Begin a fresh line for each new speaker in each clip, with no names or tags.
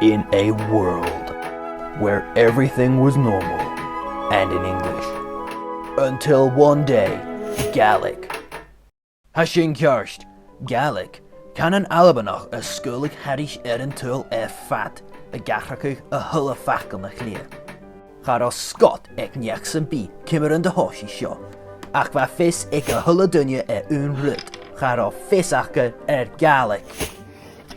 in a world where everything was normal and in English. Until one day, Gaelic. Hashin Kjarst, Gaelic, can an albanach a sculig harish tuil fat, a gachrakig a hulla facal na clear. Char os Scott ek niachsan bi, kimmer in de hoshi sho. Ach va fis ek a hulla dunja rud, char o fis acha Gaelic.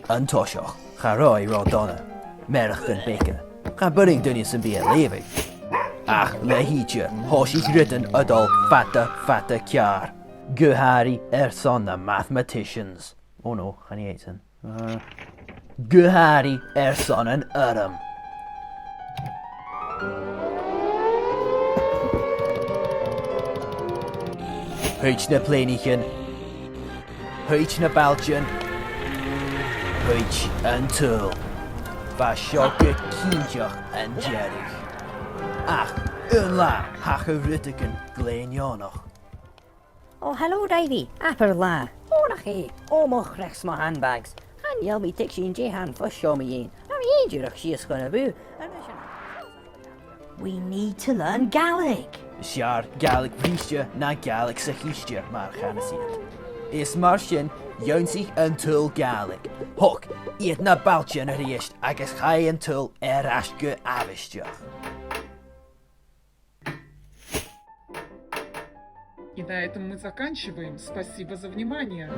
Antoshoch, charoi rodonna, merch den beke, ga budding dunja san bi a levig. Ach, lehietje, hoshi written adol fata kjar. Guhari son the mathematicians. Oh no, gaan niet eten. Guhari son an Adam. Huich na plenichen. Huich na balchen. Huich an tul. Va shokke kientjach en jerrig. Ach, la, hache ruttiken Neònach.
Oh, hello, Davy. Beurla. Oh, nachie. Oh, moch rechts my handbags. And you'll be tixing Jehan for show me in. I'm dìreach she's gonna boo. We need to learn Gaelic.
Sjar Gaelic vriestje na Gaelic sachiestje, maar gaan we zien. Is marsjen, jounsig en tul Gaelic. Hok, eet na baltje na riest, agus gai en tul ashke avistje.
И на этом мы заканчиваем. Спасибо за внимание.